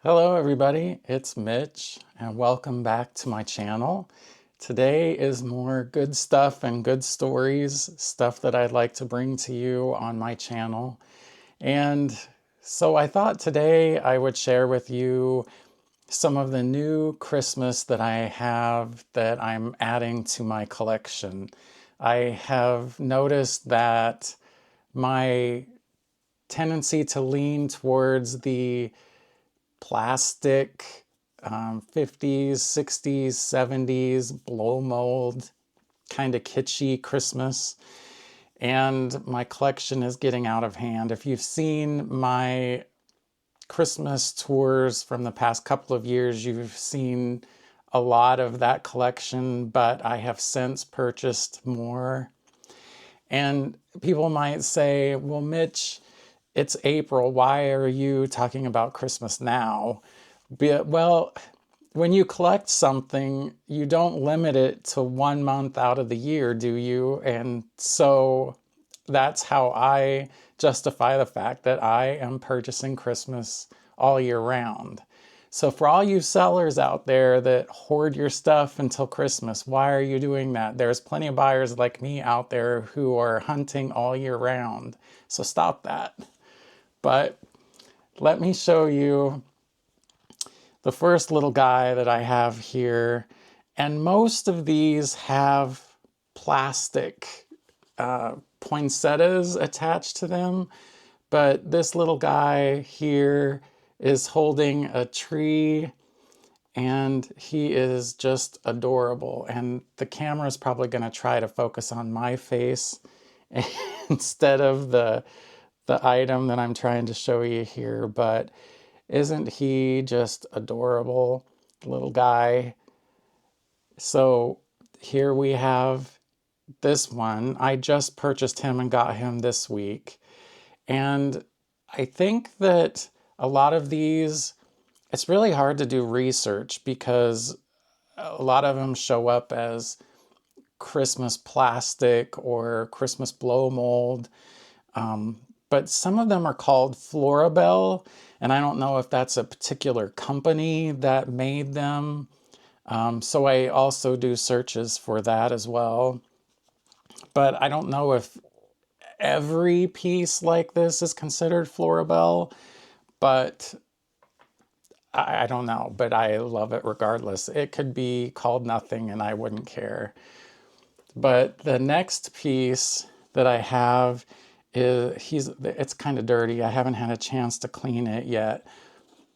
Hello everybody, it's Mitch and welcome back to my channel. Today is more good stuff and good stories, stuff that I'd like to bring to you on my channel. And so I thought today I would share with you some of the new Christmas that I have that I'm adding to my collection. I have noticed that my tendency to lean towards the plastic 50s, 60s, 70s, blow mold, kind of kitschy Christmas. And my collection is getting out of hand. If you've seen my Christmas tours from the past couple of years, you've seen a lot of that collection, but I have since purchased more. And people might say, well, Mitch, it's April. Why are you talking about Christmas now? Well, when you collect something, you don't limit it to 1 month out of the year, do you? And so that's how I justify the fact that I am purchasing Christmas all year round. So for all you sellers out there that hoard your stuff until Christmas, why are you doing that? There's plenty of buyers like me out there who are hunting all year round. So stop that. But let me show you the first little guy that I have here. And most of these have plastic poinsettias attached to them. But this little guy here is holding a tree and he is just adorable. And the camera is probably going to try to focus on my face instead of the item that I'm trying to show you here. But isn't he just adorable, little guy? So here we have this one. I just purchased him and got him this week. And I think that a lot of these, it's really hard to do research because a lot of them show up as Christmas plastic or Christmas blow mold. But some of them are called Florabelle, and I don't know if that's a particular company that made them. So I also do searches for that as well. But I don't know if every piece like this is considered Florabelle, but I don't know. But I love it regardless. It could be called nothing and I wouldn't care. But the next piece that I have is, it's kind of dirty. I haven't had a chance to clean it yet.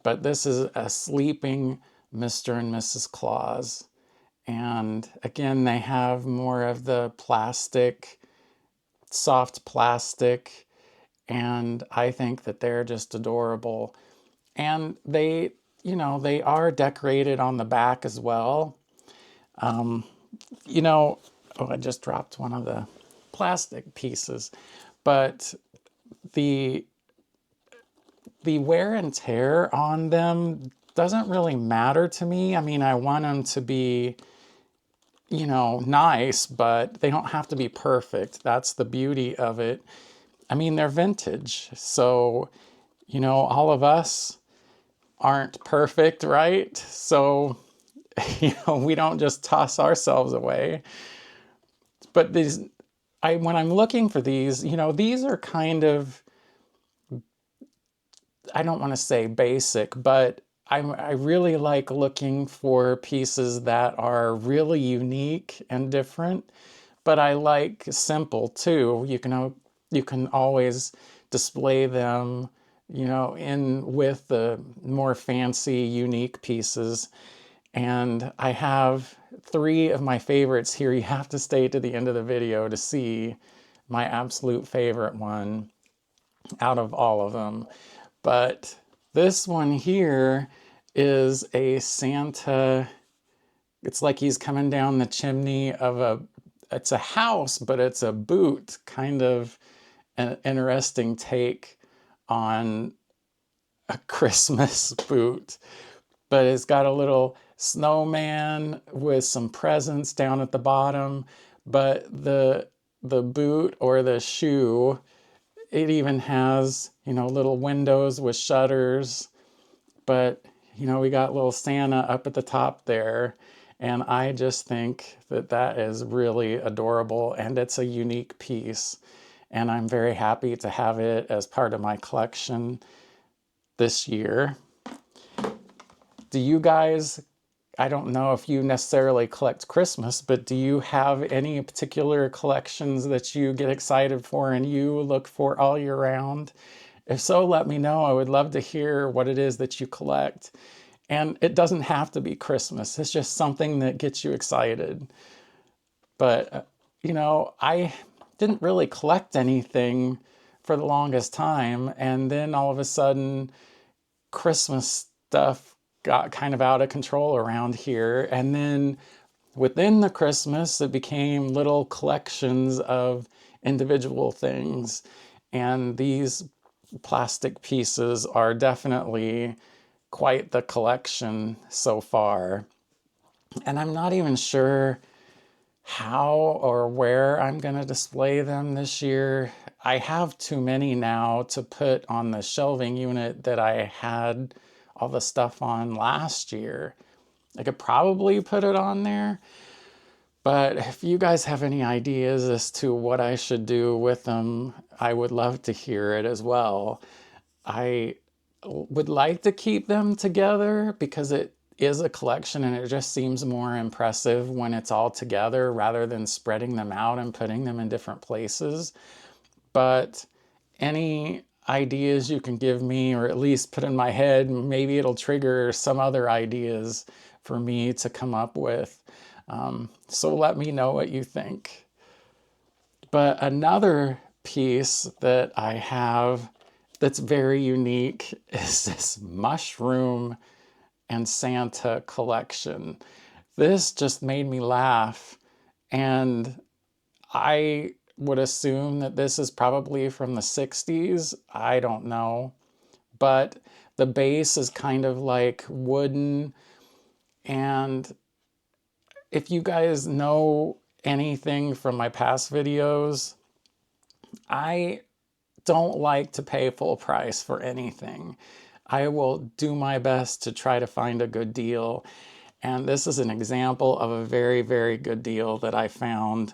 But this is a sleeping Mr. and Mrs. Claus. And again, they have more of the plastic, soft plastic. And I think that they're just adorable. And they, they are decorated on the back as well. Oh, I just dropped one of the plastic pieces. But the wear and tear on them doesn't really matter to me. I mean, I want them to be, nice, but they don't have to be perfect. That's the beauty of it. I mean, they're vintage. So, all of us aren't perfect, right? So, we don't just toss ourselves away. But when I'm looking for these, these are kind of, I don't want to say basic, but I really like looking for pieces that are really unique and different, but I like simple too. You can always display them, in with the more fancy, unique pieces. And I have 3 of my favorites here. You have to stay to the end of the video to see my absolute favorite one out of all of them. But this one here is a Santa. It's like he's coming down the chimney of it's a house, but it's a boot, kind of an interesting take on a Christmas boot. But it's got a little snowman with some presents down at the bottom. But the boot or the shoe, it even has, little windows with shutters. But You know, we got little Santa up at the top there. And I just think that that is really adorable and it's a unique piece. And I'm very happy to have it as part of my collection this year. Do you guys, I don't know if you necessarily collect Christmas, but do you have any particular collections that you get excited for and you look for all year round? If so, let me know. I would love to hear what it is that you collect. And it doesn't have to be Christmas. It's just something that gets you excited. But, you know, I didn't really collect anything for the longest time. And then all of a sudden, Christmas stuff got kind of out of control around here. And then within the Christmas, it became little collections of individual things. And these plastic pieces are definitely quite the collection so far. And I'm not even sure how or where I'm going to display them this year. I have too many now to put on the shelving unit that I had all the stuff on last year. I could probably put it on there, but if you guys have any ideas as to what I should do with them, I would love to hear it as well. I would like to keep them together because it is a collection and it just seems more impressive when it's all together rather than spreading them out and putting them in different places. But any ideas you can give me, or at least put in my head, maybe it'll trigger some other ideas for me to come up with. So let me know what you think. But another piece that I have that's very unique is this mushroom and Santa collection. This just made me laugh, and I would assume that this is probably from the 60s. I don't know. But the base is kind of like wooden, and if you guys know anything from my past videos, I don't like to pay full price for anything. I will do my best to try to find a good deal. And this is an example of a very, very good deal that I found.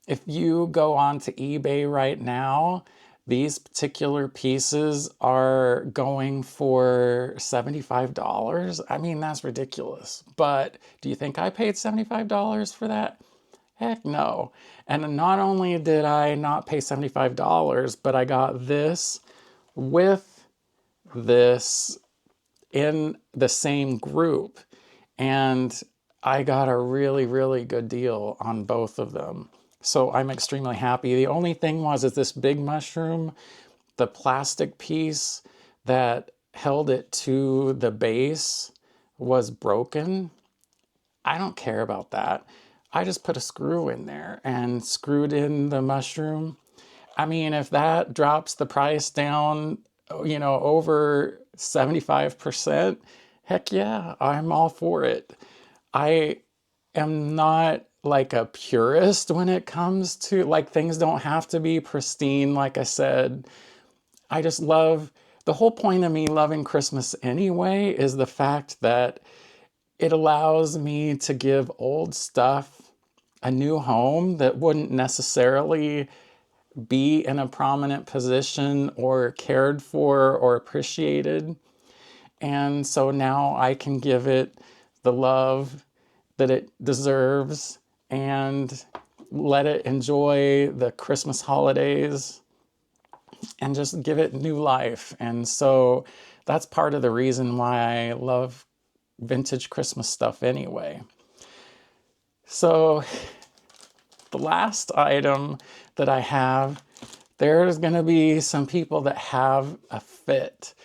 If you go on to eBay right now, these particular pieces are going for $75. I mean, that's ridiculous. But do you think I paid $75 for that? Heck no. And not only did I not pay $75, but I got this with this in the same group. And I got a really, really good deal on both of them. So I'm extremely happy. The only thing was is this big mushroom, the plastic piece that held it to the base was broken. I don't care about that. I just put a screw in there and screwed in the mushroom. I mean, if that drops the price down, you know, over 75%, heck yeah, I'm all for it. I am not like a purist when it comes to, like, things don't have to be pristine, like I said. I just love, the whole point of me loving Christmas anyway is the fact that it allows me to give old stuff a new home that wouldn't necessarily be in a prominent position or cared for or appreciated. And so now I can give it the love that it deserves and let it enjoy the Christmas holidays and just give it new life. And so that's part of the reason why I love vintage Christmas stuff anyway. So the last item that I have, there's going to be some people that have a fit,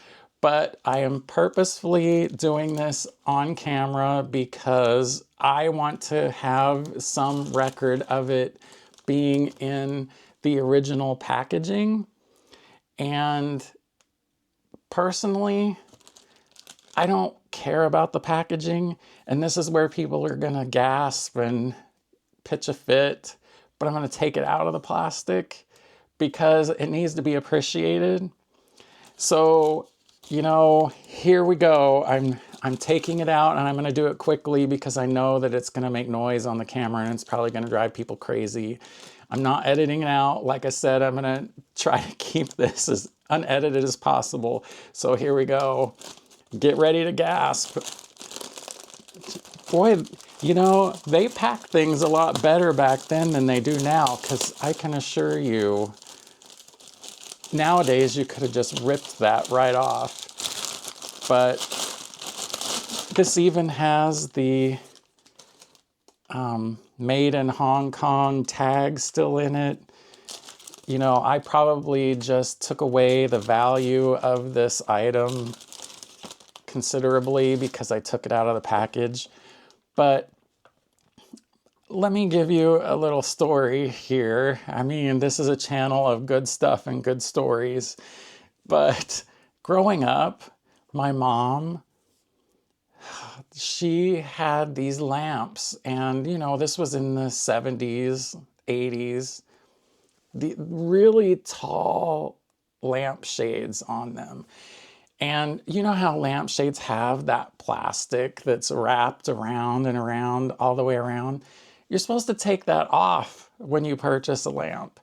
but I am purposefully doing this on camera because I want to have some record of it being in the original packaging. And personally, I don't care about the packaging, and this is where people are going to gasp and pitch a fit, but I'm going to take it out of the plastic because it needs to be appreciated. So you know, here we go. I'm taking it out and I'm going to do it quickly because I know that it's going to make noise on the camera and it's probably going to drive people crazy. I'm not editing it out. Like I said, I'm going to try to keep this as unedited as possible. So here we go. Get ready to gasp. Boy, you know, they packed things a lot better back then than they do now, because I can assure you, nowadays you could have just ripped that right off. But this even has the made in Hong Kong tag still in it. You know, I probably just took away the value of this item considerably because I took it out of the package. But let me give you a little story here. I mean, this is a channel of good stuff and good stories. But growing up, my mom, she had these lamps, and you know, this was in the 70s, 80s, the really tall lampshades on them. And you know how lampshades have that plastic that's wrapped around and around all the way around? You're supposed to take that off when you purchase a lamp.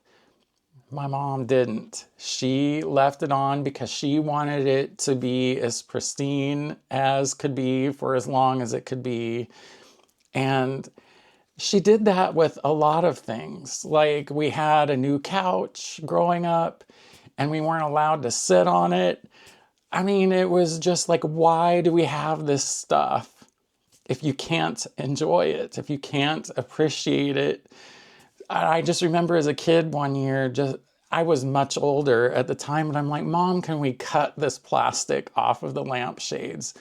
My mom didn't. She left it on because she wanted it to be as pristine as could be for as long as it could be. And she did that with a lot of things. Like, we had a new couch growing up and we weren't allowed to sit on it. I mean, it was just like, why do we have this stuff if you can't enjoy it, if you can't appreciate it? I just remember as a kid one year, I was much older at the time, and I'm like, Mom, can we cut this plastic off of the lampshades?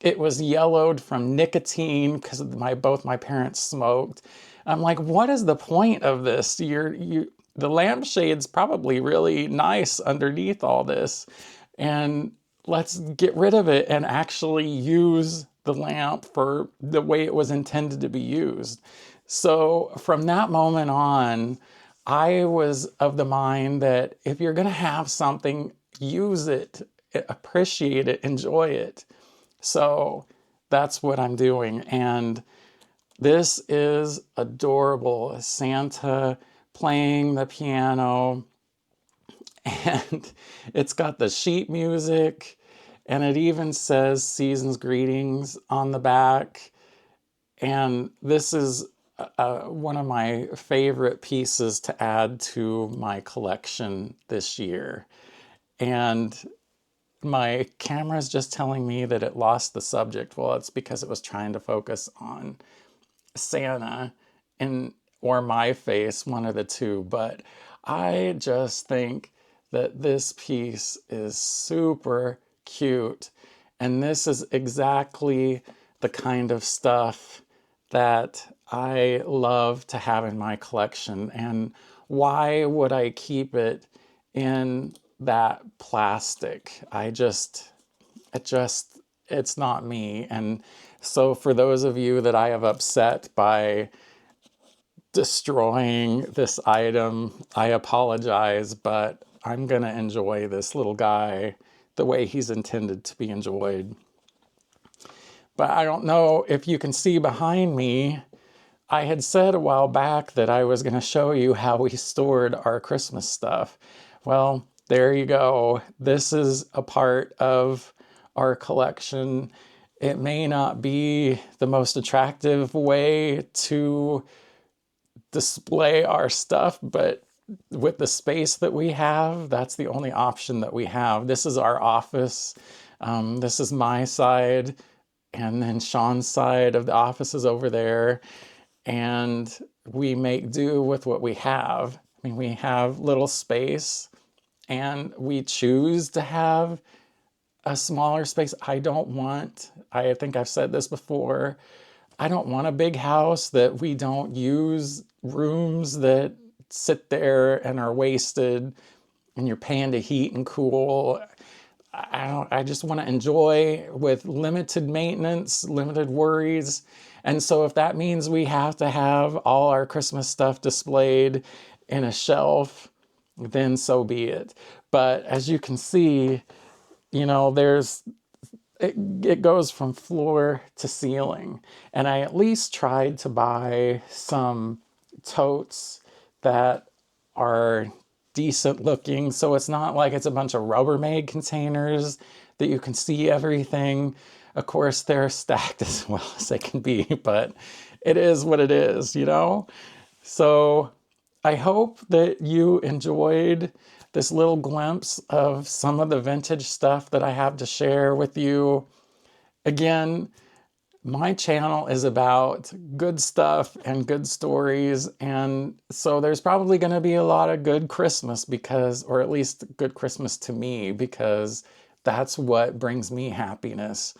It was yellowed from nicotine because both my parents smoked. I'm like, what is the point of this? The lampshade's probably really nice underneath all this, and let's get rid of it and actually use the lamp for the way it was intended to be used. So from that moment on, I was of the mind that if you're going to have something, use it, appreciate it, enjoy it. So that's what I'm doing. And this is adorable. Santa playing the piano, and it's got the sheet music, and it even says Season's Greetings on the back. And this is one of my favorite pieces to add to my collection this year. And my camera is just telling me that it lost the subject. Well, it's because it was trying to focus on Santa or my face, one of the two. But I just think that this piece is super cute. And this is exactly the kind of stuff that I love to have in my collection. And why would I keep it in that plastic? It's not me. And so for those of you that I have upset by destroying this item, I apologize, but I'm gonna enjoy this little guy the way he's intended to be enjoyed. But I don't know if you can see behind me, I had said a while back that I was going to show you how we stored our Christmas stuff. Well, there you go. This is a part of our collection. It may not be the most attractive way to display our stuff, but with the space that we have, that's the only option that we have. This is our office. This is my side. And then Sean's side of the office is over there. And we make do with what we have. I mean, we have little space and we choose to have a smaller space. I think I've said this before, I don't want a big house that we don't use, rooms that sit there and are wasted and you're paying to heat and cool. I just want to enjoy with limited maintenance, limited worries. And so if that means we have to have all our Christmas stuff displayed in a shelf, then so be it. But as you can see, you know, it goes from floor to ceiling. And I at least tried to buy some totes that are decent looking, so it's not like it's a bunch of Rubbermaid containers that you can see everything. Of course, they're stacked as well as they can be, but it is what it is, you know? So I hope that you enjoyed this little glimpse of some of the vintage stuff that I have to share with you. Again, my channel is about good stuff and good stories, and so there's probably going to be a lot of good Christmas because, or at least good Christmas to me, because that's what brings me happiness.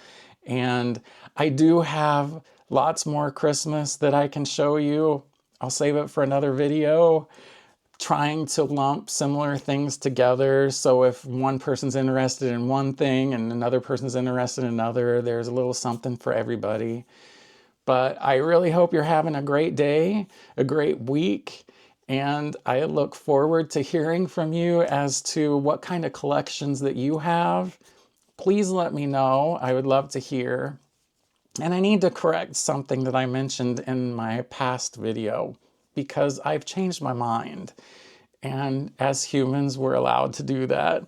And I do have lots more Christmas that I can show you. I'll save it for another video, trying to lump similar things together. So if one person's interested in one thing and another person's interested in another, there's a little something for everybody. But I really hope you're having a great day, a great week, and I look forward to hearing from you as to what kind of collections that you have. Please let me know. I would love to hear. And I need to correct something that I mentioned in my past video, because I've changed my mind. And as humans, we're allowed to do that.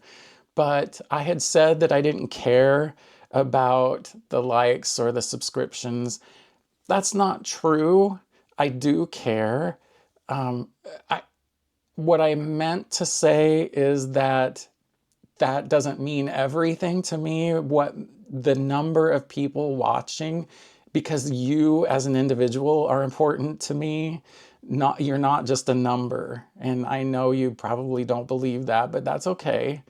But I had said that I didn't care about the likes or the subscriptions. That's not true. I do care. What I meant to say is that that doesn't mean everything to me. What the number of people watching, because you as an individual are important to me. You're not just a number. And I know you probably don't believe that, but that's okay.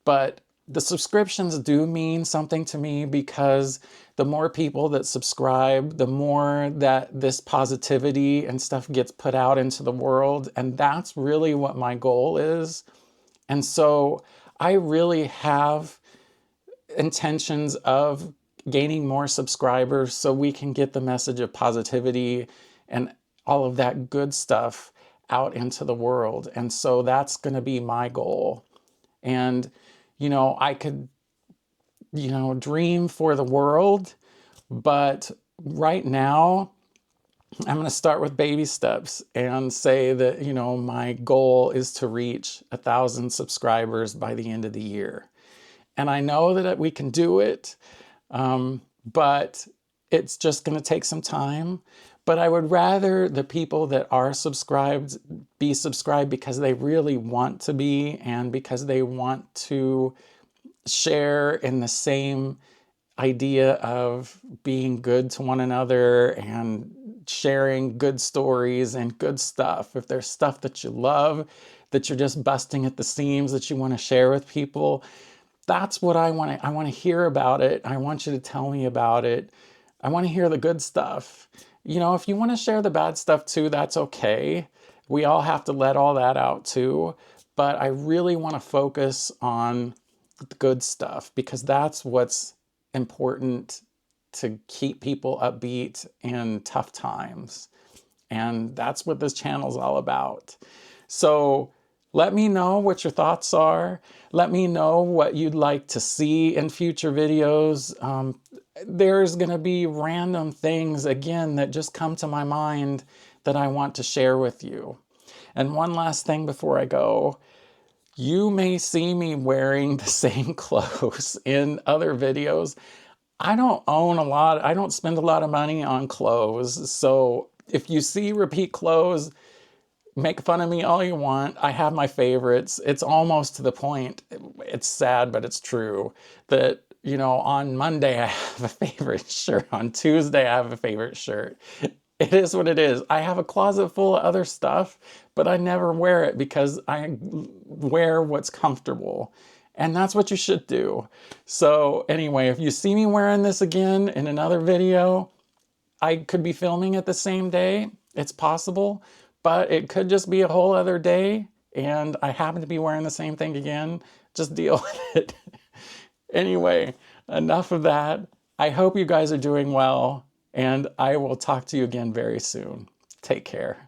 But the subscriptions do mean something to me, because the more people that subscribe, the more that this positivity and stuff gets put out into the world. And that's really what my goal is. And so I really have intentions of gaining more subscribers so we can get the message of positivity and all of that good stuff out into the world. And so that's going to be my goal. And, you know, I could, you know, dream for the world, but right now I'm going to start with baby steps and say that, you know, my goal is to reach 1,000 subscribers by the end of the year. And I know that we can do it, but it's just going to take some time. But I would rather the people that are subscribed be subscribed because they really want to be, and because they want to share in the same idea of being good to one another and sharing good stories and good stuff. If there's stuff that you love, that you're just busting at the seams, that you want to share with people, that's what I want to hear about it. I want you to tell me about it. I want to hear the good stuff. You know, if you want to share the bad stuff too, that's okay. We all have to let all that out too. But I really want to focus on the good stuff, because that's what's important to keep people upbeat in tough times. And that's what this channel is all about. So let me know what your thoughts are. Let me know what you'd like to see in future videos. There's going to be random things, again, that just come to my mind that I want to share with you. And one last thing before I go. You may see me wearing the same clothes in other videos. I don't own a lot. I don't spend a lot of money on clothes. So if you see repeat clothes, make fun of me all you want. I have my favorites. It's almost to the point, it's sad, but it's true, that, you know, on Monday I have a favorite shirt. On Tuesday I have a favorite shirt. It is what it is. I have a closet full of other stuff, but I never wear it because I wear what's comfortable. And that's what you should do. So anyway, if you see me wearing this again in another video, I could be filming it the same day. It's possible, but it could just be a whole other day and I happen to be wearing the same thing again. Just deal with it. Anyway, enough of that. I hope you guys are doing well, and I will talk to you again very soon. Take care.